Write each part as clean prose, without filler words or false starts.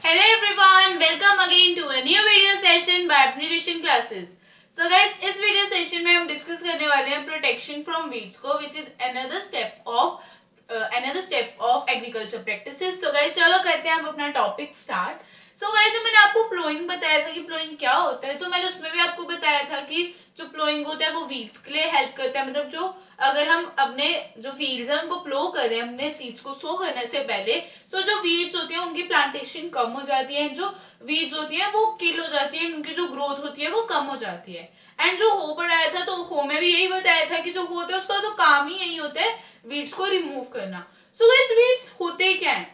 Hello everyone, welcome again to a new video session by Nutrition Classes. So guys, इस video session में हम discuss करने वाले हैं प्रोटेक्शन फ्रॉम वीड्स को, which is another step of agriculture practices. So guys, चलो करते हैं हम अपना टॉपिक स्टार्ट. So guys, मैंने आपको प्लोइंग बताया था कि प्लोइंग क्या होता है, तो मैंने उसमें भी आपको बताया था कि जो प्लोइंग होता है वो वीड्स के लिए हेल्प करता है. मतलब जो अगर हम अपने जो फील्ड्स हैं उनको प्लो करें अपने सीड्स को सो करने से पहले, तो जो वीड्स होती है उनकी प्लांटेशन कम हो जाती है, जो वीड्स होती है वो किल हो जाती है, उनकी जो ग्रोथ होती है वो कम हो जाती है. एंड जो हो पढ़ाया था तो हो में भी यही बताया था कि जो होता है उसका तो काम ही यही होता है वीड्स को रिमूव करना. सो गाइस, वीड्स होते क्या है?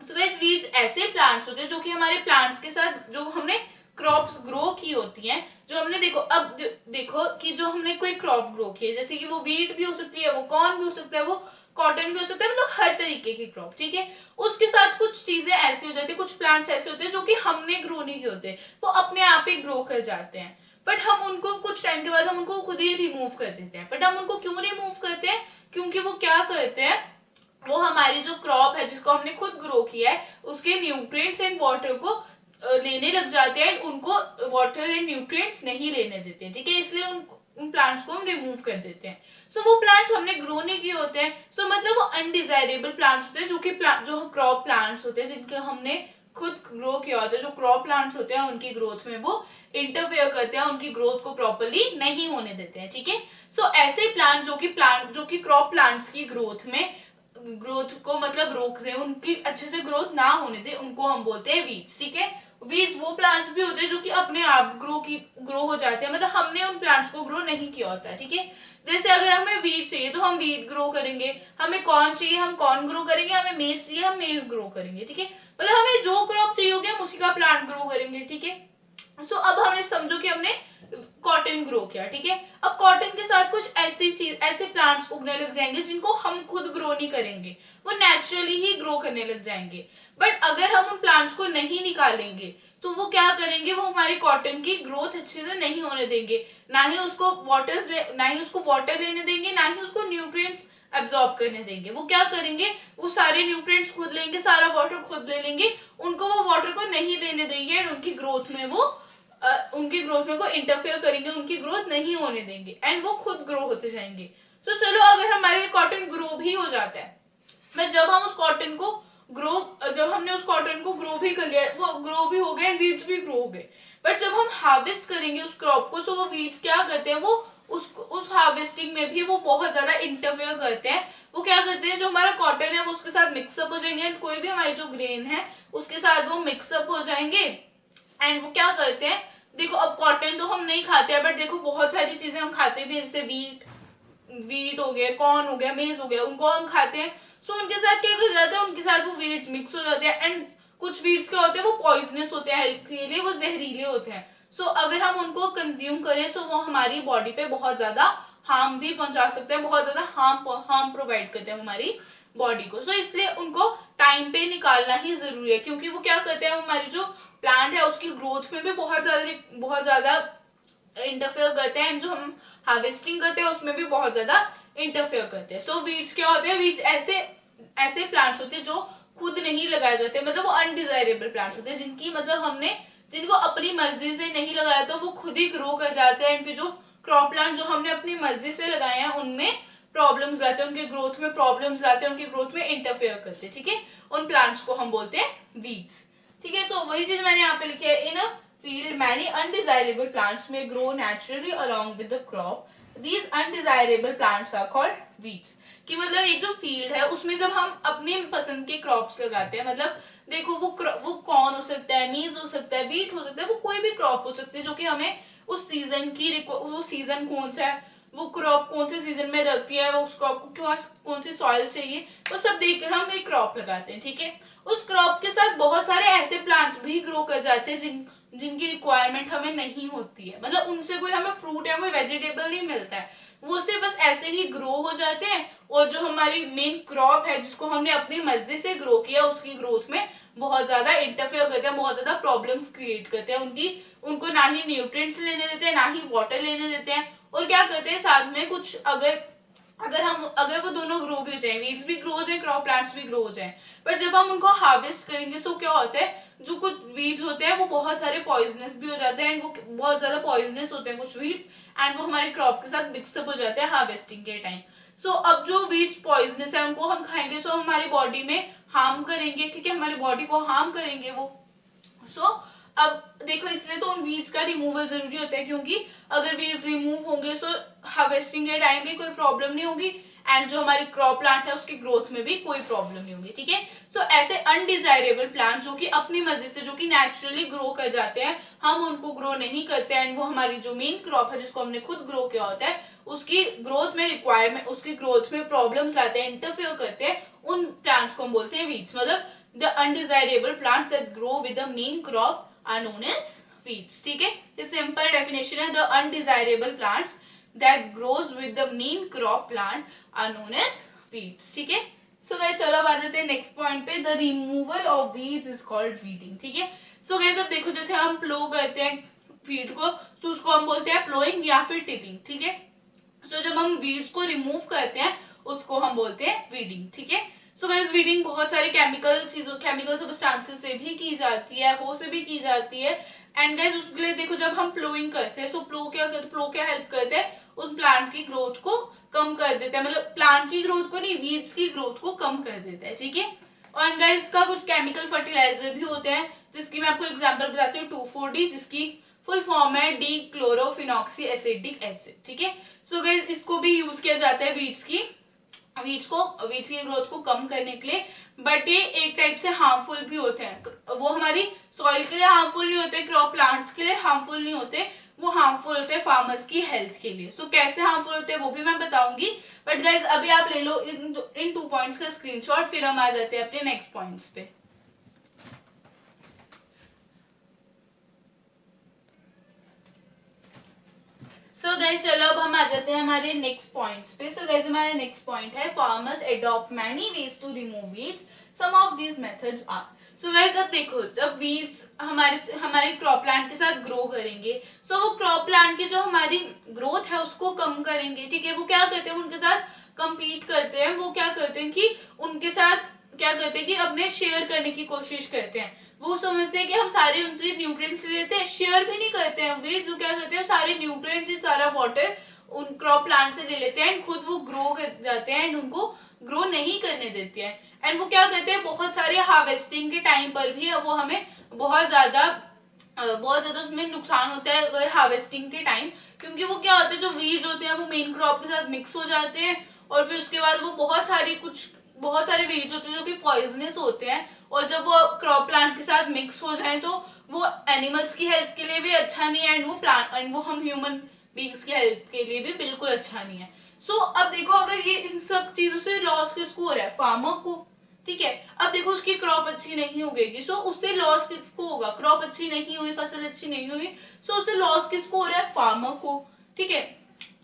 सो गाइस, वीड्स ऐसे प्लांट्स होते हैं जो कि हमारे प्लांट्स के साथ जो हमने क्रॉप्स ग्रो की होती हैं, जो हमने देखो कि जो हमने कोई क्रॉप ग्रो की है, जैसे कि वो वीट भी हो सकती है, वो कॉर्न भी हो सकता है, वो कॉटन भी हो सकता है, मतलब हर तरीके की क्रॉप, ठीक है. उसके साथ कुछ चीजें ऐसी हो जाती है, कुछ प्लांट्स ऐसे होते हैं जो कि हमने ग्रो नहीं किए होते, वो अपने आप ही ग्रो कर जाते हैं. बट हम उनको कुछ टाइम के बाद हम उनको खुद ही रिमूव कर देते हैं. बट हम उनको क्यों रिमूव करते हैं? क्योंकि वो क्या करते हैं, वो हमारी जो क्रॉप है जिसको हमने खुद ग्रो किया है उसके न्यूट्रिएंट्स एंड वाटर को लेने लग जाते हैं, उनको वाटर एंड न्यूट्रिएंट्स नहीं लेने देते, ठीक है. इसलिए उन प्लांट्स को हम रिमूव कर देते हैं. सो वो प्लांट्स हमने ग्रो नहीं किए होते हैं, सो मतलब वो अनडिजायरेबल प्लांट्स होते हैं, जो क्रॉप प्लांट्स होते हैं जिनके हमने खुद ग्रो किया होता है. जो क्रॉप प्लांट्स होते हैं उनकी ग्रोथ में वो इंटरफेयर करते हैं, उनकी ग्रोथ को प्रॉपर्ली नहीं होने देते हैं, ठीक है. सो ऐसे प्लांट जो कि क्रॉप प्लांट्स की ग्रोथ को मतलब रोक रहे हैं, उनकी अच्छे से ग्रोथ ना होने दे, उनको हम बोलते हैं वीड्स, ठीक है. वीड्स वो प्लांट्स भी होते हैं जो कि अपने आप ग्रो हो जाते हैं, मतलब हमने उन प्लांट्स को ग्रो नहीं किया होता है, ठीक है. जैसे अगर हमें वीट चाहिए तो हम वीट ग्रो करेंगे, हमें कॉर्न चाहिए हम कॉर्न ग्रो करेंगे, हमें मेज चाहिए हम मेज ग्रो करेंगे, ठीक है. मतलब हमें जो क्रॉप चाहिए होगी हम उसी का प्लांट ग्रो करेंगे, ठीक है. सो अब हमने समझो कि हमने कॉटन ग्रो किया, ठीक है. अब कॉटन के साथ कुछ ऐसे प्लांट्स उगने लग जाएंगे जिनको हम खुद ग्रो नहीं करेंगे, वो नेचुरली ही ग्रो करने लग जाएंगे. बट अगर हम उन प्लांट्स को नहीं निकालेंगे तो वो क्या करेंगे, वो हमारी कॉटन की ग्रोथ अच्छे से नहीं होने देंगे, ना ही उसको वाटर लेने देंगे, ना ही उसको न्यूट्रिएंट्स एब्जॉर्ब करने देंगे. वो क्या करेंगे, वो सारे न्यूट्रिएंट्स खुद लेंगे, सारा वाटर खुद ले लेंगे, उनको वो वाटर को नहीं लेने देंगे एंड उनकी ग्रोथ में वो इंटरफेयर करेंगे, उनकी ग्रोथ नहीं होने देंगे एंड वो खुद ग्रो होते जाएंगे. तो चलो अगर हमारे कॉटन ग्रो भी हो जाता है, मैं जब हमने उस कॉटन को ग्रो भी कर लिया, वो ग्रो भी हो गए, वीड्स भी ग्रो हो गए. बट जब हम हार्वेस्ट करेंगे उस क्रॉप को, सो वो वीड्स क्या करते हैं, वो उस हार्वेस्टिंग में भी वो बहुत ज्यादा इंटरफेयर करते हैं. वो क्या करते हैं, जो हमारा कॉटन है वो उसके साथ मिक्सअप हो जाएंगे, कोई भी हमारी जो ग्रेन है उसके साथ वो मिक्सअप हो जाएंगे. एंड वो क्या करते हैं, देखो अब कॉटन तो हम नहीं खाते हैं, बट देखो बहुत सारी चीजें हम खाते भी हैं, जैसे वीट हो गया, कॉर्न हो गया, मेज हो गया, उनको हम खाते हैं. सो उनके साथ क्या हो जाता है, उनके साथ वो वीड्स मिक्स हो जाते हैं एंड कुछ वीड्स क्या होते हैं, वो पॉइजनस होते हैं हेल्थ के लिए, वो जहरीले होते हैं. सो अगर हम उनको कंज्यूम करें सो वो हमारी बॉडी पे बहुत ज्यादा हार्म भी पहुंचा सकते हैं, बहुत ज्यादा हार्म प्रोवाइड करते हैं हमारी बॉडी को. सो इसलिए उनको टाइम पे निकालना ही जरूरी है, क्योंकि वो क्या करते हैं, हमारी जो प्लांट है उसकी ग्रोथ में भी बहुत ज्यादा इंटरफेयर करते हैं, जो हम हार्वेस्टिंग करते हैं उसमें भी बहुत ज्यादा इंटरफेयर करते हैं. सो वीड्स क्या होते हैं, वीड्स ऐसे प्लांट्स होते हैं जो खुद नहीं लगाए जाते, मतलब वो अनडिजायरेबल प्लांट्स होते हैं, जिनको अपनी मर्जी से नहीं लगाया तो वो खुद ही ग्रो कर जाते हैं. फिर जो क्रॉप प्लांट जो हमने अपनी मर्जी से लगाए हैं उनमें प्रॉब्लम्स लाते हैं, उनकी ग्रोथ में प्रॉब्लम्स लाते हैं, उनकी ग्रोथ में इंटरफेयर करते हैं, ठीक है. उन प्लांट्स को हम बोलते हैं वीड्स, ठीक है. सो वही चीज मैंने यहाँ पे लिखी है, इन field many undesirable plants may grow naturally along with the crop. These undesirable plants are called weeds. कि मतलब एक जो फील्ड है उसमें जब हम अपने पसंद के क्रॉप्स लगाते हैं, मतलब देखो वो कॉर्न हो सकता है, मीज हो सकता है, वीट हो सकता है, वो कोई भी क्रॉप हो सकती है जो कि हमें उस सीजन की वो सीजन कौन सा है, वो क्रॉप कौन से सीजन में लगती है, वो उस क्रॉप को कौन सी सॉइल चाहिए, वो सब देखकर हम एक क्रॉप लगाते हैं, ठीक है. उस क्रॉप के साथ बहुत सारे ऐसे प्लांट्स भी ग्रो कर जाते हैं जिनकी रिक्वायरमेंट हमें नहीं होती है, मतलब उनसे कोई हमें फ्रूट या कोई वेजिटेबल नहीं मिलता है, वो से बस ऐसे ही ग्रो हो जाते हैं. और जो हमारी मेन क्रॉप है जिसको हमने अपनी मर्जी से ग्रो किया, उसकी ग्रोथ में बहुत ज्यादा इंटरफेयर करते हैं, बहुत ज्यादा प्रॉब्लम्स क्रिएट करते हैं, उनको ना ही न्यूट्रिएंट्स लेने देते हैं, ना ही वाटर लेने देते हैं. और क्या करते हैं साथ में, कुछ अगर अगर वो दोनों ग्रो भी हो जाए, वीड्स भी ग्रो हो जाए, क्रॉप प्लांट्स भी ग्रो हो जाए, पर जब हम उनको हार्वेस्ट करेंगे सो क्या होता है, जो कुछ वीड्स होते हैं वो बहुत सारे पॉइजनस भी हो जाते हैं, एंड वो बहुत ज्यादा पॉइजनस होते हैं कुछ वीड्स, एंड वो हमारे क्रॉप के साथ मिक्सअप हो जाते हैं हार्वेस्टिंग के टाइम। सो अब जो वीड्स पॉइजनस है उनको हम खाएंगे सो हमारी बॉडी में हार्म करेंगे, ठीक है, हमारी बॉडी को हार्म करेंगे वो। सो अब देखो, इसलिए तो उन वीड्स का रिमूवल जरूरी होता है, क्योंकि अगर वीड्स रिमूव होंगे सो हार्वेस्टिंग के टाइम भी कोई प्रॉब्लम नहीं होगी, एंड जो हमारी क्रॉप प्लांट है उसकी ग्रोथ में भी कोई प्रॉब्लम नहीं होगी, ठीक है। सो ऐसे अनडिजायरेबल प्लांट जो कि अपनी मर्जी से, जो कि नेचुरली ग्रो कर जाते हैं, हम उनको ग्रो नहीं करते, एंड वो हमारी जो मेन क्रॉप है जिसको हमने खुद ग्रो किया होता है उसकी ग्रोथ में रिक्वायरमेंट, उसकी ग्रोथ में प्रॉब्लम्स लाते हैं, इंटरफेयर करते हैं, उन प्लांट्स को हम बोलते हैं वीड्स। मतलब the undesirable plants that grow with the main crop are known as weeds, ठीक है। ये सिंपल डेफिनेशन है, the undesirable plants that grows with the main crop plant are known as weeds, ठीक है। सो गाइस चलो अब आ जाते हैं नेक्स्ट पॉइंट पे, the removal of weeds is called weeding, ठीक है। सो गाइस अब देखो, जैसे हम प्लो करते हैं वीड को तो उसको हम बोलते हैं प्लोइंग या फिर टिलिंग, ठीक है। सो जब हम वीड्स को रिमूव करते हैं उसको हम बोलते हैं वीडिंग, ठीक है। सो गाइस वीडिंग बहुत सारे केमिकल सब्सटेंसेस से भी की जाती है, हो से भी की जाती है, एंड गाइस उसके लिए देखो जब हम प्लोइंग करते हैं, सो प्लो क्या हेल्प करते हैं, उन प्लांट की ग्रोथ को कम कर देता है, मतलब प्लांट की ग्रोथ को नहीं, वीड्स की ग्रोथ को कम कर देता है, ठीक है। और गाइस इसका कुछ केमिकल फर्टिलाइजर भी होते हैं, जिसकी मैं आपको एग्जांपल बताती हूँ, 2,4-D, जिसकी फुल फॉर्म है डी क्लोरोफिनॉक्सी एसिडिक एसिड, ठीक है। सो गाइस इसको भी यूज किया जाता है वीड्स की ग्रोथ को कम करने के लिए, बट ये एक टाइप से हार्मफुल भी होते हैं। वो हमारी सॉइल के लिए हार्मफुल नहीं होते, क्रॉप प्लांट्स के लिए हार्मफुल नहीं होते, वो हार्मफुल होते हैं फार्मर्स की हेल्थ के लिए। सो कैसे हार्मफुल होते हैं वो भी मैं बताऊंगी, बट गाइज अभी आप ले लो इन 2 पॉइंट्स का स्क्रीनशॉट, फिर हम आ जाते हैं अपने नेक्स्ट पॉइंट्स पे। सो गाइज चलो अब हम आ जाते हैं हमारे नेक्स्ट पॉइंट्स पे। सो गाइज हमारा नेक्स्ट पॉइंट है, farmers adopt many ways to remove weeds, some of these methods are. So guys अब देखो, जब वीड्स हमारे क्रॉप प्लांट के साथ ग्रो करेंगे, सो वो क्रॉप प्लांट की जो हमारी ग्रोथ है उसको कम करेंगे, ठीक है। वो क्या करते हैं, उनके साथ कंपीट करते हैं, वो क्या करते हैं कि उनके साथ क्या करते हैं कि अपने शेयर करने की कोशिश करते हैं। वो समझते हैं कि हम सारे उनसे न्यूट्रिएंट्स लेते हैं, शेयर भी नहीं करते हैं। वीड्स जो क्या करते हैं, सारे न्यूट्रिएंट्स, सारा वाटर उन क्रॉप प्लांट से ले लेते हैं, एंड खुद वो ग्रो कर जाते हैं, एंड उनको ग्रो नहीं करने देते हैं। एंड वो क्या करते हैं, बहुत सारे हार्वेस्टिंग के टाइम पर भी वो हमें बहुत ज्यादा उसमें नुकसान होता है अगर हार्वेस्टिंग के टाइम, क्योंकि वो क्या होता है, जो वीड्स होते हैं वो मेन क्रॉप के साथ मिक्स हो जाते हैं, और फिर उसके बाद वो बहुत सारे वीड्स होते हैं जो कि पॉइजनस होते हैं, और जब वो क्रॉप प्लांट के साथ मिक्स हो जाए तो वो एनिमल्स की हेल्थ के लिए भी अच्छा नहीं है, एंड वो हम ह्यूमन बींग्स की हेल्थ के लिए भी बिल्कुल अच्छा नहीं है। सो अब देखो, अगर ये इन सब चीजों से लॉस किसको हो रहा है, फार्मर को, ठीक है। अब देखो उसकी क्रॉप अच्छी नहीं उगेगी, सो उससे लॉस किसको होगा, क्रॉप अच्छी नहीं हुई, फसल अच्छी नहीं हुई, सो उससे लॉस किसको हो रहा है, फार्मर को, ठीक है।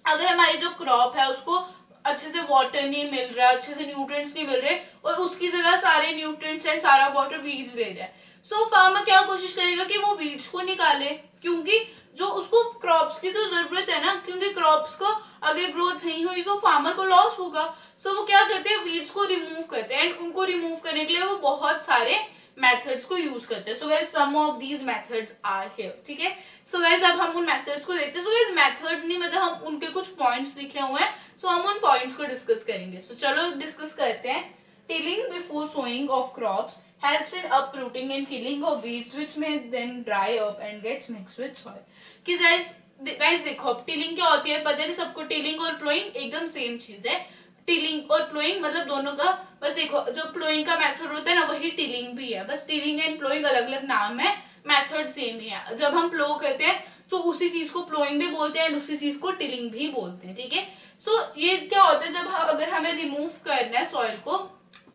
अगर हमारी जो क्रॉप है उसको अच्छे से वाटर नहीं मिल रहा, अच्छे से न्यूट्रिएंट्स नहीं मिल रहे, और उसकी जगह सारे न्यूट्रिएंट्स एंड सारा वाटर वीड्स ले रहा है, सो फार्मर क्या कोशिश करेगा कि वो वीड्स को निकाले, क्योंकि जो उसको क्रॉप्स की तो जरूरत है ना, क्योंकि क्रॉप्स को अगर ग्रोथ नहीं हुई तो फार्मर को लॉस होगा। सो वो क्या करते हैं, वीड्स को रिमूव करते हैं, एंड उनको रिमूव करने के लिए वो बहुत सारे मेथड्स को यूज करते हैं। So guys some of these methods are here, ठीक है। सो गाइस अब हम उन मेथड्स को देखते हैं। सो गाइस मेथड्स नहीं, मतलब हम उनके कुछ पॉइंट्स लिखे हुए हैं, सो हम उन पॉइंट्स को डिस्कस करेंगे। सो चलो डिस्कस करते हैं। Tilling before sowing of crops helps in uprooting and killing of weeds which may then dry up and gets mixed with soil। कि गाइस देखो, अब टिलिंग क्या होती है पता नहीं सबको, टिलिंग और प्लोइंग एकदम सेम चीज है। टिलिंग और प्लोइंग मतलब दोनों का, बस देखो जो प्लोइंग का मेथड होता है ना वही टिलिंग भी है, बस टिलिंग एंड प्लोइंग अलग अलग नाम है, मेथड सेम ही है। जब हम प्लो करते हैं तो उसी चीज को प्लोइंग भी बोलते हैं, उसी चीज को टिलिंग भी बोलते हैं, ठीक है। सो ये क्या होता है, जब अगर हमें रिमूव करना है सॉइल को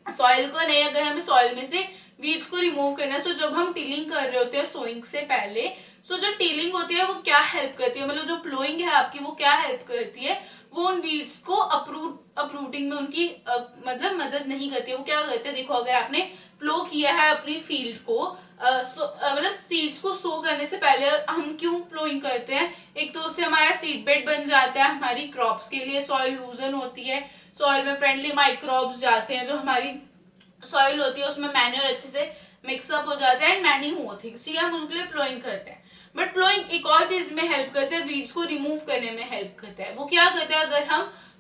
नहीं, अगर हमें सॉइल में से वीड्स को रिमूव करना है, सो जब हम टिलिंग कर रहे होते हैं सोइंग से पहले, सो जो टिलिंग होती है वो क्या हेल्प करती है, मतलब जो प्लोइंग है आपकी वो क्या हेल्प करती है, वो उन वीड्स को अपरूटिंग में उनकी मतलब मदद नहीं करती है। वो क्या करते हैं, देखो अगर आपने प्लो किया है अपनी फील्ड को, मतलब सीड्स को सो करने से पहले हम क्यों प्लोइंग करते हैं? एक तो उससे हमारा सीड बेड बन जाता है हमारी क्रॉप्स के लिए, सॉइल लूजन होती है, सॉइल में फ्रेंडली माइक्रोब्स जाते हैं, जो हमारी सॉइल होती है उसमें मैन्योर अच्छे से मिक्सअप हो जाता है एंड मैनिंग होती है, इसलिए हम उसके लिए प्लोइंग करते हैं। बट प्लोइंग एक और चीज में हेल्प करता है, वीड्स को रिमूव करने में हेल्प करता है। वो क्या करता है, अगर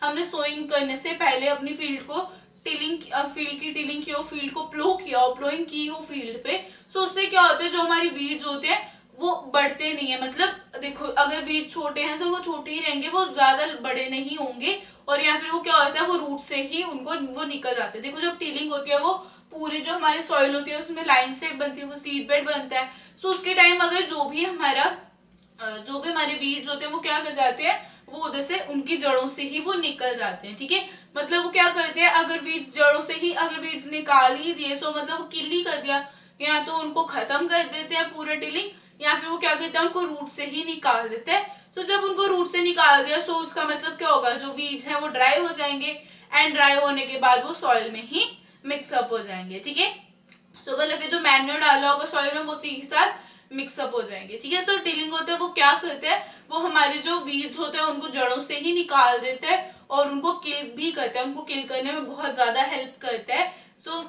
हमने सोइंग करने से पहले अपनी फील्ड को टिलिंग, फील्ड की टिलिंग की हो, फील्ड को प्लो किया हो, प्लोइंग की हो फील्ड पे, तो उससे क्या होता है, जो हमारी वीड्स होते हैं वो बढ़ते नहीं है। मतलब देखो, अगर बीज छोटे हैं तो वो छोटे ही रहेंगे, वो ज्यादा बड़े नहीं होंगे, और या फिर वो क्या होता है, वो रूट से ही उनको वो निकल जाते हैं। देखो जब टीलिंग होती है, वो पूरी जो हमारी सॉइल होती है उसमें लाइन से बनती है, वो सीड बेड बनता है। सो उसके टाइम अगर जो भी हमारे बीज होते हैं वो क्या कर जाते हैं, वो उधर से उनकी जड़ों से ही वो निकल जाते हैं। ठीक है, मतलब वो क्या करते हैं, अगर बीज जड़ों से ही अगर बीज निकाल ही दिए, सो मतलब वो किल ही कर दिया, या तो उनको खत्म कर देते हैं पूरा टिलिंग, या फिर वो क्या करते हैं, उनको रूट से ही निकाल देते हैं। तो जब उनको रूट से निकाल दिया, सो उसका मतलब क्या होगा, जो बीज है वो ड्राई हो जाएंगे, एंड ड्राई होने के बाद वो सॉइल में ही मिक्सअप हो जाएंगे। ठीक है, सो मतलब फिर जो मैन्योर डाला होगा सॉइल में वो उसी के साथ मिक्सअप हो जाएंगे। ठीक है, सो टिलिंग होता है वो क्या करते हैं, वो हमारे जो बीज होते हैं उनको जड़ों से ही निकाल देते हैं, और उनको किल भी करते हैं, उनको किल करने में बहुत ज्यादा हेल्प करता है। सो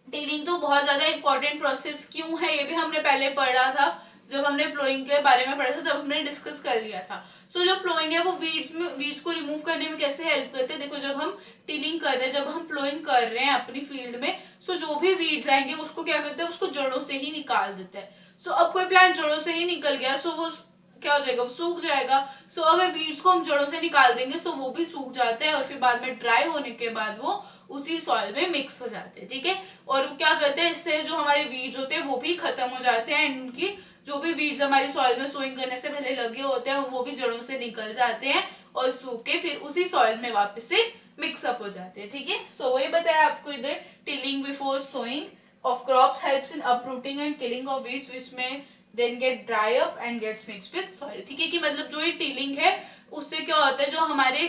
टिलिंग तो बहुत ज्यादा इंपॉर्टेंट प्रोसेस क्यों है, ये भी हमने पहले पढ़ा था, जब हमने प्लोइंग के बारे में पढ़ा था तब हमने डिस्कस कर लिया था। सो जो प्लोइंग है वो वीड्स को रिमूव करने में कैसे हेल्प करते हैं। देखो जब हम टिलिंग कर रहे हैं, जब हम प्लोइंग कर रहे हैं अपनी फील्ड में, सो जो भी वीड्स आएंगे उसको क्या करते हैं, उसको जड़ों से ही निकाल देते हैं। सो अब कोई प्लांट जड़ों से ही निकल गया, सो वो क्या हो जाएगा, वो सूख जाएगा। सो अगर बीड्स को हम जड़ों से निकाल देंगे सो वो भी सूख जाते हैं, और फिर बाद में ड्राई होने के बाद वो उसी सॉइल में मिक्स हो जाते हैं। ठीक है, और वो क्या करते हैं, इससे जो हमारे बीज होते हैं वो भी खत्म हो जाते हैं, एंड उनकी जो भी बीज हमारी सॉइल में सोइंग करने से पहले लगे होते हैं वो भी जड़ों से निकल जाते हैं, और सूख के फिर उसी सॉइल में वापस से मिक्सअप हो जाते हैं। ठीक है, सो वही बताया आपको इधर, tilling before sowing of crops helps in uprooting and killing of weeds which may then get dry up and gets mixed with soil। ठीक है, कि मतलब जो ये टिलिंग है उससे क्या होता है, जो हमारे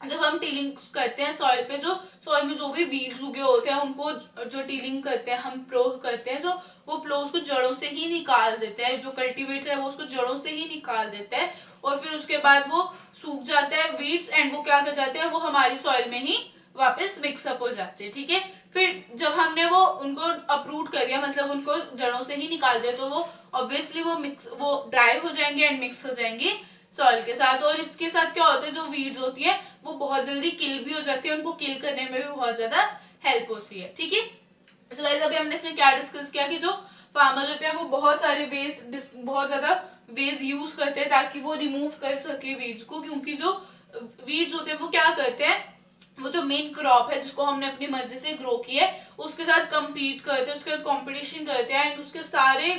जब हम टिलिंग करते हैं सॉइल पे, जो सॉइल में जो भी वीड्स उगे होते हैं उनको जो टिलिंग करते हैं, हम प्लो करते हैं, जो वो प्लो उसको जड़ों से ही निकाल देते हैं, जो कल्टीवेटर है वो उसको जड़ों से ही निकाल देता है, और फिर उसके बाद वो सूख जाता है वीड्स, एंड वो क्या कर जाते हैं, वो हमारी सॉइल में ही वापस मिक्सअप हो जाते हैं। ठीक है, फिर जब हमने वो उनको अपरूट कर दिया, मतलब उनको जड़ों से ही निकाल दिया, तो वो ऑब्वियसली वो ड्राई हो जाएंगे एंड मिक्स हो जाएंगे सॉइल के साथ। और इसके साथ क्या होता है, जो वीड्स होती है वो बहुत जल्दी किल भी हो जाती है, उनको किल करने में भी बहुत ज्यादा हेल्प होती है। ठीक है, तो गाइस अभी हमने इसमें क्या डिस्कस किया कि जो फार्मर होते हैं वो बहुत सारे बहुत ज्यादा वेज यूज करते हैं ताकि वो रिमूव कर सके वीड्स को, क्योंकि जो वीड्स होते हैं वो क्या करते हैं, वो जो मेन क्रॉप है जिसको हमने अपनी मर्जी से ग्रो किया है उसके साथ compete करते हैं, उसके कंपटीशन करते हैं, एंड उसके सारे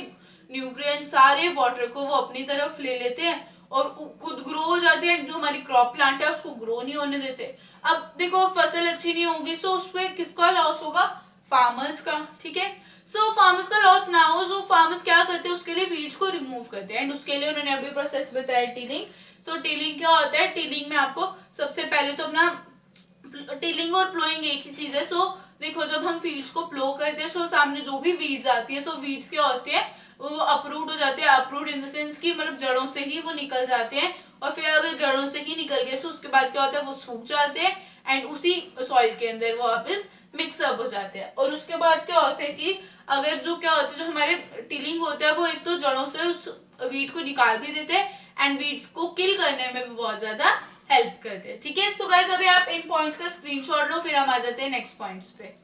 न्यूट्रिएंट, सारे वाटर को वो अपनी तरफ ले लेते हैं और खुद ग्रो हो जाते हैं। जो हमारी क्रॉप प्लांट है उसको ग्रो नहीं होने देते। अब देखो फसल अच्छी नहीं होगी, सो उसपे किसका लॉस होगा, फार्मर्स का। ठीक है, सो फार्मर्स का लॉस ना हो, सो फार्मर्स क्या करते हैं, उसके लिए वीड्स को रिमूव करते हैं, एंड उसके लिए उन्होंने अभी प्रोसेस बताया टिलिंग। सो टिलिंग क्या होता है, टिलिंग में आपको सबसे पहले तो अपना, टिलिंग और प्लोइंग एक ही चीज है। सो देखो जब हम फील्ड्स को प्लो करते हैं, सो सामने जो भी वीड्स आती है, सो वीड्स क्या होते हैं, वो अपरूट हो जाते हैं, अपरूट इन द सेंस की मतलब जड़ों से ही वो निकल जाते हैं, और फिर अगर जड़ों से ही निकल गए तो उसके बाद क्या होता है, वो सूख जाते हैं एंड उसी सॉइल के अंदर वो वापस मिक्सअप हो जाते हैं। और उसके बाद क्या होता है कि अगर जो क्या होता है, जो हमारे टिलिंग होता है वो एक तो जड़ों से उस वीड को निकाल भी देते हैं एंड वीड्स को किल करने में भी बहुत ज्यादा हेल्प करते हैं। ठीक है, सो गाइस अभी आप इन पॉइंट्स का स्क्रीनशॉट लो, फिर हम आ जाते हैं नेक्स्ट पॉइंट्स पे।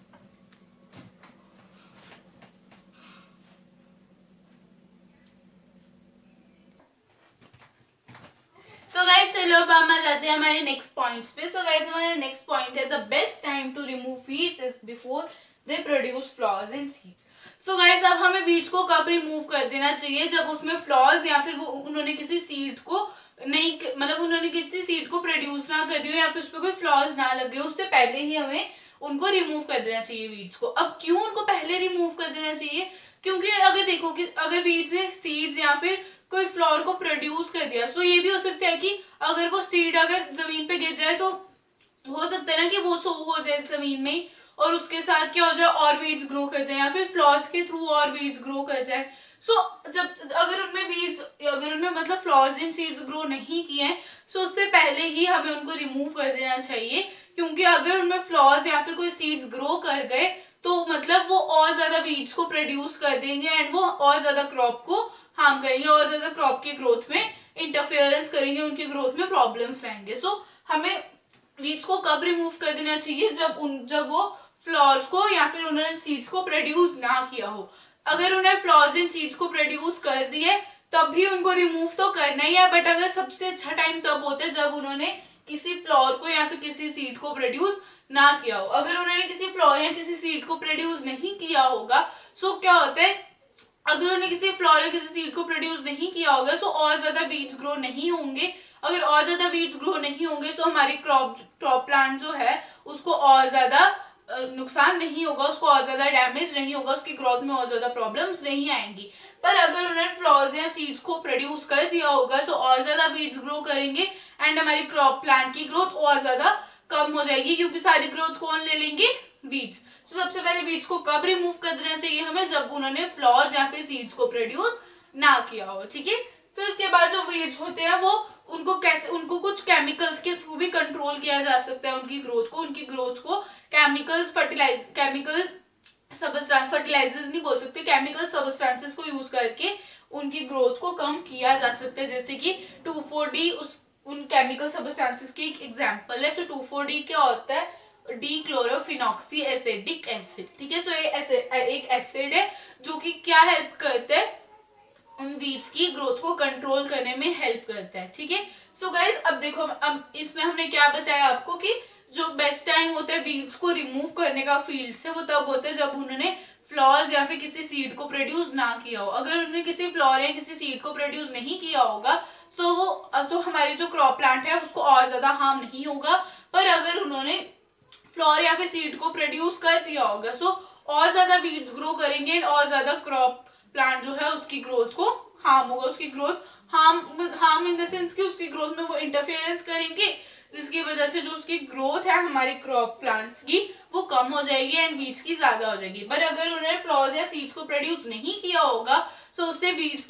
सो गाइस चलो अब हम आ जाते हैं हमारे नेक्स्ट पॉइंट्स पे। सो गाइस हमारा नेक्स्ट पॉइंट है, the best time to remove weeds is before they produce flowers and seeds. So guys अब हमें वीड्स को कब रिमूव कर देना चाहिए, जब उसमें फ्लावर्स या फिर वो उन्होंने किसी सीड को नहीं, मतलब उन्होंने किसी सीड को प्रोड्यूस ना कर दिया या फिर उसपे कोई फ्लॉज ना लगे, उससे पहले ही हमें उनको रिमूव कर देना चाहिए वीड्स को। अब क्यों उनको पहले रिमूव कर देना चाहिए, क्योंकि अगर देखो कि अगर वीड्स ने सीड्स या फिर कोई फ्लावर को प्रोड्यूस कर दिया, तो ये भी हो सकता है कि अगर वो सीड अगर जमीन पे गिर जाए तो हो सकता है ना कि वो सो हो जाए जमीन में ही, और उसके साथ क्या हो जाए और वीड्स ग्रो कर जाए, या फिर फ्लॉर्स के थ्रू और वीड्स ग्रो कर जाए। सो जब अगर उनमें मतलब फ्लॉर्स एंड सीड्स ग्रो नहीं किए हैं, सो उससे पहले ही हमें उनको रिमूव कर देना चाहिए, क्योंकि अगर उनमें फ्लॉर्स या फिर कोई सीड्स ग्रो कर गए तो मतलब वो और ज्यादा वीड्स को प्रोड्यूस कर देंगे एंड वो और ज्यादा क्रॉप को हार्म करेंगे, और ज्यादा क्रॉप की ग्रोथ में इंटरफेरेंस करेंगे, उनकी ग्रोथ में प्रॉब्लम्स लाएंगे। सो हमें वीड्स को कब रिमूव कर देना चाहिए, जब वो फ्लॉर्स को या फिर उन्होंने सीड्स को प्रोड्यूस ना किया हो। अगर उन्हें फ्लॉर्स एंड सीड्स को प्रोड्यूस कर दिए तब भी उनको रिमूव तो करना ही है, बट अगर सबसे अच्छा टाइम तब होता है जब उन्होंने किसी फ्लॉर को या फिर किसी सीड को प्रोड्यूस ना किया हो। अगर उन्होंने किसी फ्लॉर या किसी सीड को प्रोड्यूस नहीं किया होगा, सो क्या होता है, अगर उन्होंने किसी फ्लॉर या किसी सीड को प्रोड्यूस नहीं किया होगा सो और ज्यादा वीड्स ग्रो नहीं होंगे। अगर और ज्यादा वीड्स ग्रो नहीं होंगे तो हमारी क्रॉप प्लांट जो है उसको और ज्यादा नुकसान नहीं होगा, उसको और ज्यादा डैमेज नहीं होगा, उसकी ग्रोथ में और ज्यादा प्रॉब्लम्स नहीं आएंगी। पर अगर उन्होंने फ्लॉर्स या सीड्स को प्रोड्यूस कर दिया होगा तो और ज्यादा वीड्स ग्रो करेंगे एंड हमारी क्रॉप प्लांट की ग्रोथ और ज्यादा कम हो जाएगी, क्योंकि सारी ग्रोथ कौन ले लेंगे, वीड्स। तो सबसे पहले वीड्स को कब रिमूव कर देना चाहिए हमें, जब उन्होंने फ्लॉर्स या फिर सीड्स को प्रोड्यूस ना किया हो, ठीक है। फिर उसके बाद जो वीड्स होते हैं वो उनको कुछ केमिकल्स के थ्रू भी कंट्रोल किया जा सकता है, उनकी ग्रोथ को केमिकल फर्टिलाइजर्स नहीं बोल सकते, केमिकल सबस्टांसेस को यूज करके उनकी ग्रोथ को कम किया जा सकता है, जैसे कि 2,4-D उन केमिकल सबस्टांसेस की एक एग्जांपल है। सो 2,4-D क्या होता है, डीक्लोरोफिनॉक्सी एसिडिक एसिड, ठीक है। सो ये एक एसिड है जो कि क्या हेल्प करता है, उन वीड्स की ग्रोथ को कंट्रोल करने में हेल्प करता है, ठीक है। सो गाइज अब देखो, अब इसमें हमने क्या बताया आपको कि जो बेस्ट टाइम होता है वीड्स को रिमूव करने का फील्ड से, वो तब होता है जब उन्होंने फ्लॉर्स या फिर किसी सीड को प्रोड्यूस ना किया हो। अगर उन्होंने किसी फ्लॉर या किसी सीड को प्रोड्यूस नहीं किया होगा तो हमारी जो क्रॉप प्लांट है उसको और ज्यादा हार्म नहीं होगा। पर अगर उन्होंने फ्लॉर या फिर सीड को प्रोड्यूस कर दिया होगा सो और ज्यादा वीड्स ग्रो करेंगे और ज्यादा क्रॉप प्लांट जो है उसकी ग्रोथ को हार्म होगा, उसकी growth harm in the sense कि उसकी ग्रोथ में वो इंटरफेरेंस करेंगे, जिसकी वजह से जो उसकी ग्रोथ है हमारी क्रॉप प्लांट्स की वो कम हो जाएगी एंड वीड्स की ज्यादा हो जाएगी। पर अगर उन्होंने फ्लॉर्स या सीड्स को प्रोड्यूस नहीं किया होगा सो उससे वीड्स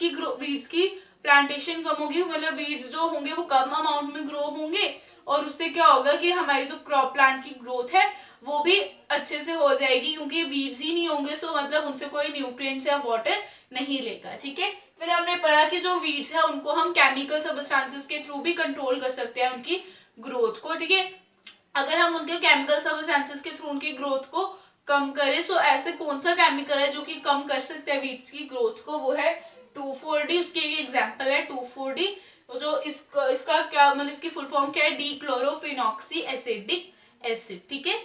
की प्लांटेशन कम होगी, मतलब वीड्स जो होंगे वो कम अमाउंट में ग्रो होंगे, और उससे क्या होगा कि हमारी जो क्रॉप प्लांट की ग्रोथ है वो भी अच्छे से हो जाएगी, क्योंकि वीड्स ही नहीं होंगे सो मतलब उनसे कोई न्यूट्रिएंट्स या वाटर नहीं लेगा, ठीक है। फिर हमने पढ़ा कि जो वीड्स है उनको हम केमिकल सबस्टांसेस के थ्रू भी कंट्रोल कर सकते हैं उनकी ग्रोथ को, ठीक है। अगर हम उनके केमिकल सबस्टांसेस के थ्रू उनकी ग्रोथ को कम करें सो ऐसे कौन सा केमिकल है जो कि कम कर सकते हैं वीड्स की ग्रोथ को, वो है 2,4-D। उसकी एक एग्जांपल है 2,4-D, जो इसका क्या मतलब इसकी फुल फॉर्म क्या है, डीक्लोरोफिनॉक्सी एसिडिक एसिड, ठीक है।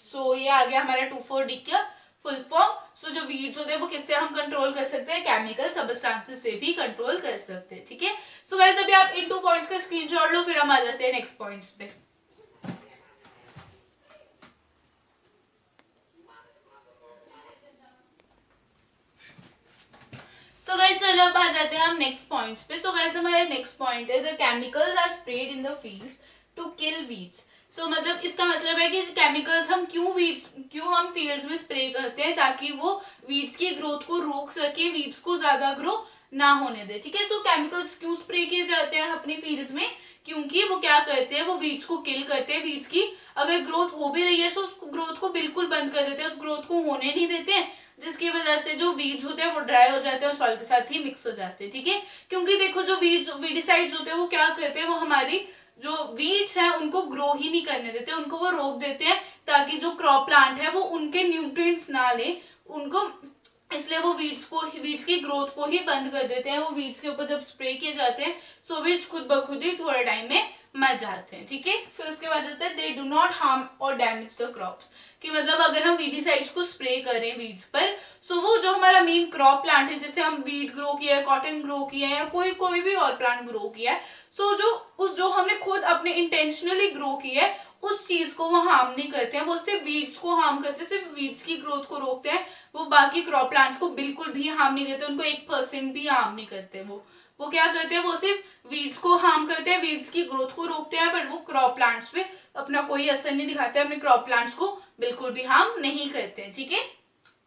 सो ये आ गया हमारा 2,4-D का फुल फॉर्म। सो जो वीड्स होते हैं वो किससे हम कंट्रोल कर सकते हैं, केमिकल सबस्टांसेस से भी कंट्रोल कर सकते हैं, ठीक है। सो गाइस अभी आप इन 2 पॉइंट्स का स्क्रीनशॉट लो, फिर हम आ जाते हैं नेक्स्ट पॉइंट्स पे। सो गाइस चलो अब आ जाते हैं हम नेक्स्ट पॉइंट्स पे। सो गाइस हमारा नेक्स्ट पॉइंट है the chemicals are spread in the fields to kill weeds. So मतलब इसका मतलब है कि केमिकल्स हम क्यों हम फील्ड्स में स्प्रे करते हैं, ताकि वो वीड्स की ग्रोथ को रोक सके, वीड्स को ज्यादा ग्रो ना होने दे, ठीक है। सो केमिकल्स क्यों स्प्रे किए जाते हैं अपनी फील्ड्स में, क्योंकि वो क्या करते हैं, वो वीड्स को किल करते हैं, वीड्स की अगर ग्रोथ हो भी रही है तो उस ग्रोथ को बिल्कुल बंद कर देते हैं, उस ग्रोथ को होने नहीं देते हैं, जिसकी वजह से जो वीड्स होते हैं वो ड्राई हो जाते हैं और सॉइल के साथ ही मिक्स हो जाते हैं, ठीक है। क्योंकि देखो जो वीडिसाइड्स होते हैं वो क्या करते हैं, वो हमारी जो वीड्स हैं उनको ग्रो ही नहीं करने देते, उनको वो रोक देते हैं, ताकि जो क्रॉप प्लांट है वो उनके न्यूट्रिएंट्स ना ले उनको, इसलिए वो वीड्स की ग्रोथ को ही बंद कर देते हैं। वो वीड्स के ऊपर जब स्प्रे किए जाते हैं सो वीड्स खुद ब खुद ही थोड़े टाइम में मर जाते हैं, ठीक है। फिर उसके बाद आता है दे डू नॉट हार्म और डैमेज द क्रॉप्स, कि मतलब अगर हम वीडिसाइड्स को स्प्रे करें वीड्स पर सो वो जो हमारा मेन क्रॉप प्लांट है, जैसे हम वीट ग्रो किया है, कॉटन ग्रो किया है, या कोई भी और प्लांट ग्रो किया है, सो जो हमने खुद अपने इंटेंशनली ग्रो किया है उस चीज को वो हार्म नहीं करते हैं, वो सिर्फ वीड्स को हार्म करते हैं, सिर्फ वीड्स की ग्रोथ को रोकते हैं, वो बाकी क्रॉप प्लांट्स को बिल्कुल भी हार्म नहीं देते, उनको 1% भी हार्म नहीं करते वो वो क्या करते हैं, वो सिर्फ वीड्स को हार्म करते हैं, वीड्स की ग्रोथ को रोकते हैं, बट वो क्रॉप प्लांट्स पे अपना कोई असर नहीं दिखाते, अपने क्रॉप प्लांट्स को बिल्कुल भी हार्म नहीं करते हैं, ठीक है।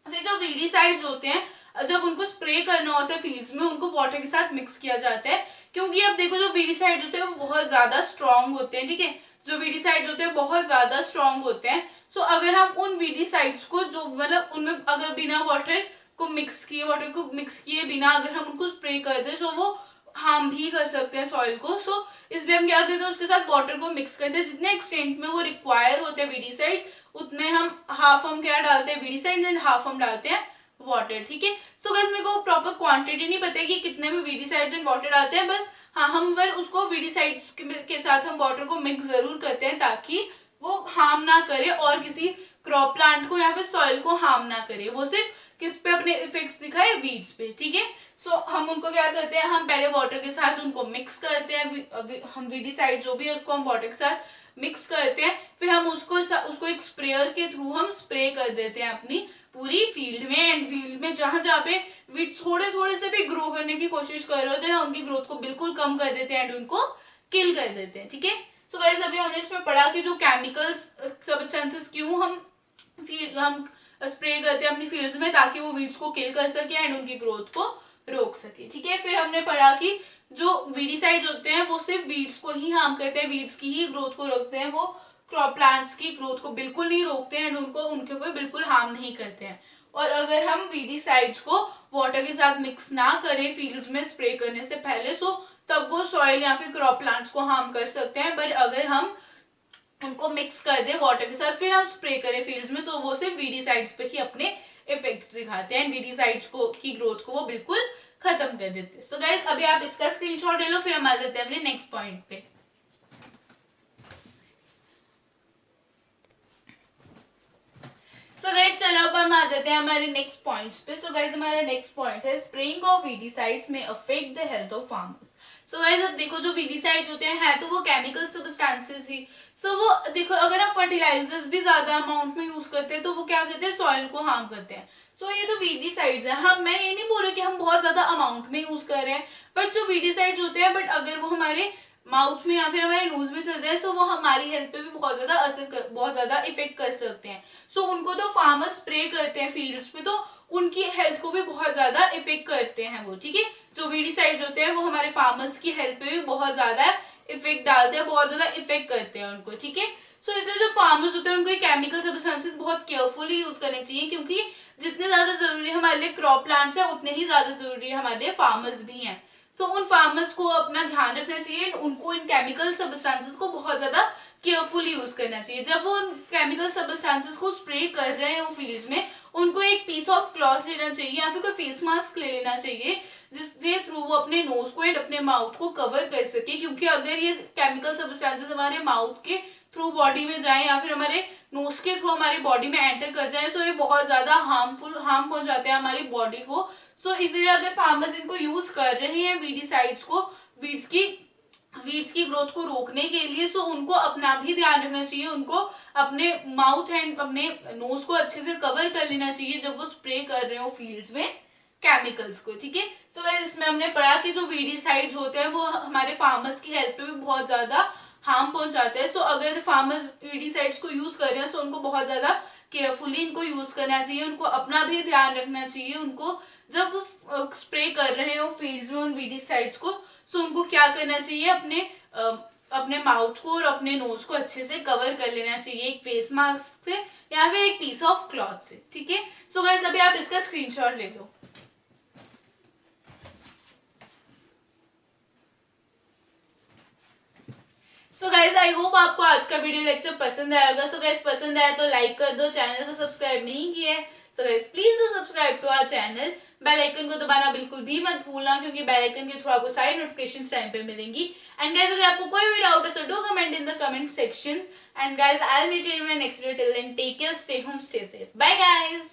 फिर जो वीडीसाइड्स होते हैं, जब उनको स्प्रे करना होता है फील्ड्स में, उनको वाटर के साथ मिक्स किया जाता है, क्योंकि अब देखो जो वीडीसाइड्स होते हैं वो बहुत ज्यादा स्ट्रॉन्ग होते हैं, ठीक है, जो वीडीसाइड्स होते हैं बहुत ज्यादा स्ट्रॉन्ग होते हैं। सो अगर हम उन वीडीसाइड्स को जो मतलब उनमें अगर बिना वाटर को मिक्स किए, वाटर को मिक्स किए बिना अगर हम उनको स्प्रे कर दें तो वो हार्म भी कर सकते हैं सॉइल को। सो इसलिए हम क्या करते हैं, उसके साथ वाटर को मिक्स करते हैं, जितने एक्सटेंट में वो रिक्वायर होते हैं वीडीसाइड, उतने हम हाफ हम क्या डालते हैं वीडीसाइड एंड हाफ हम डालते हैं वाटर, ठीक है। सो गाइस मेरे को प्रॉपर क्वांटिटी नहीं पता है कि कितने में वीडीसाइड्स एंड वाटर डालते हैं, बस हाँ हम पर उसको वीडीसाइड्स के साथ हम वाटर को मिक्स जरूर करते हैं ताकि वो हार्म ना करे और किसी क्रॉप प्लांट को या फिर सॉइल को हार्म ना करे, वो सिर्फ किस पे अपने इफेक्ट्स दिखाए, वीड्स पे, ठीक है। सो हम उनको क्या करते हैं, हम पहले वाटर के साथ उनको मिक्स करते हैं, हम वीडीसाइड जो भी है उसको हम वाटर के साथ मिक्स करते हैं, फिर हम उसको एक स्प्रेयर के थ्रू हम स्प्रे कर देते हैं अपनी पूरी फील्ड में, एंड फील्ड में जहां जहां पे वीड थोड़े थोड़े से भी ग्रो करने की कोशिश कर रहे होते हैं, उनकी ग्रोथ को बिल्कुल कम कर देते हैं एंड उनको किल कर देते हैं, ठीक है। सो गाइस अभी हमने इसमें पढ़ा कि जो केमिकल्स सब्सटेंसेस क्यों हम स्प्रे करते हैं अपनी फील्ड्स में, ताकि वो वीड्स को किल कर सके एंड उनकी ग्रोथ को रोक सके, ठीक है। फिर हमने पढ़ा कि जो वीडीसाइड्स होते हैं वो सिर्फ वीड्स को ही हार्म करते हैं, वीड्स की ही ग्रोथ को रोकते हैं, वो क्रॉप प्लांट्स की ग्रोथ को बिल्कुल नहीं रोकते हैं एंड उनको उनके ऊपर बिल्कुल हार्म नहीं करते हैं। और अगर हम वीडीसाइड्स को वाटर के साथ मिक्स ना करें फील्ड्स में स्प्रे करने से पहले, सो तब वो सॉइल या फिर क्रॉप प्लांट्स को हार्म कर सकते हैं, बट अगर हम उनको मिक्स कर दे वाटर के साथ फिर हम स्प्रे करें फील्ड्स में, तो वो सिर्फ वीडीसाइड्स पे ही अपने इफेक्ट्स दिखाते हैं, वीडीसाइड्स को की ग्रोथ को वो बिल्कुल खत्म कर देते हैं। सो गाइस अभी आप इसका स्क्रीनशॉट ले लो, फिर हम आ जाते हैं अपने नेक्स्ट पॉइंट पे। सो गाइस चलो अब हम आ जाते हैं हमारे नेक्स्ट पॉइंट्स पे। सो गाइस हमारा नेक्स्ट पॉइंट है स्प्रेइंग ऑफ वीडीसाइड्स में affect the health of farmers. So guys अब देखो जो वीडीसाइड्स होते हैं तो वो केमिकल सब्सटेंसेस ही, सो वो देखो अगर हम फर्टिलाइजर्स भी ज्यादा अमाउंट में यूज करते हैं तो वो क्या करते हैं, सॉइल को हार्म करते हैं। सो ये तो वीडीसाइड्स है, हम मैं ये नहीं बोल रही कि हम बहुत ज्यादा अमाउंट में यूज कर रहे हैं, बट जो वीडीसाइड्स होते हैं, बट अगर वो हमारे माउथ में या फिर हमारे नोज में चल जाए सो वो हमारी हेल्थ पे भी बहुत ज्यादा बहुत ज्यादा इफेक्ट कर सकते हैं। सो उनको तो फार्मर स्प्रे करते हैं फील्ड्स पे, तो उनकी हेल्थ को भी बहुत ज्यादा इफेक्ट करते हैं वो, ठीक है। जो वीडीसाइड्स होते हैं वो हमारे फार्मर्स की हेल्थ पे भी बहुत ज्यादा इफेक्ट डालते हैं, बहुत ज्यादा इफेक्ट करते हैं उनको, ठीक है। सो इसलिए जो फार्मर्स होते हैं उनको केमिकल सब्सटेंसेस बहुत केयरफुली यूज करने चाहिए, क्योंकि जितने ज्यादा जरूरी हमारे लिए क्रॉप प्लांट्स है उतने ही ज्यादा जरूरी हमारे लिए फार्मर्स भी हैं। सो उन फार्मर्स को अपना ध्यान रखना चाहिए, उनको इन केमिकल सब्सटेंसेस को बहुत ज्यादा केयरफुली यूज करना चाहिए। जब वो केमिकल सब्सटेंसेस को स्प्रे कर रहे हैं फील्ड्स में, उनको एक पीस ऑफ क्लॉथ लेना चाहिए या फिर कोई फेस मास्क ले लेना चाहिए, जिसके थ्रू वो अपने नोज को एंड अपने माउथ को कवर कर सके, क्योंकि अगर ये केमिकल सब्सटेंसेस हमारे माउथ के थ्रू बॉडी में जाए या फिर हमारे नोज के थ्रू हमारी बॉडी में एंटर कर जाए, सो ये बहुत ज्यादा हार्म पहुंचाते हैं हमारी बॉडी को। सो इसलिए अगर फार्मर्स इनको यूज कर रहे हैं वीडीसाइड्स को वीड्स की ग्रोथ को रोकने के लिए, सो उनको अपना भी ध्यान रखना चाहिए, उनको अपने माउथ एंड अपने नोज को अच्छे से कवर कर लेना चाहिए जब वो स्प्रे कर रहे हो फील्ड्स में केमिकल्स को, ठीक है। सो गाइस इसमें हमने पढ़ा कि जो वीडीसाइड्स होते हैं वो हमारे फार्मर्स की हेल्थ पे भी बहुत ज्यादा हार्म पहुंचाते हैं। सो अगर फार्मर्स वीडीसाइड्स को यूज कर रहे हैं सो उनको बहुत ज्यादा केयरफुली इनको यूज करना चाहिए, उनको अपना भी ध्यान रखना चाहिए, उनको जब वो स्प्रे कर रहे हो फील्ड्स में उन वीडीसाइड्स को, सो उनको क्या करना चाहिए, अपने माउथ को और अपने नोज को अच्छे से कवर कर लेना चाहिए एक फेस मास्क से या फिर एक पीस ऑफ क्लॉथ से, ठीक है। सो गाइस अभी आप इसका स्क्रीनशॉट ले लो। सो गाइज आई होप आपको आज का वीडियो लेक्चर पसंद आया होगा। सो गाइज पसंद आया तो लाइक कर दो, चैनल को सब्सक्राइब नहीं किया है so guys please do subscribe to our channel. Bell icon को दबाना बिल्कुल भी मत भूलना, क्योंकि बेल आइकन के थ्रू आपको सारी नोटिफिकेशंस टाइम पे मिलेंगी। एंड गाइज अगर आपको कोई भी डाउट है so do comment in the comment sections. And guys I will meet you in my next video, till then take care, stay home, stay safe, bye guys.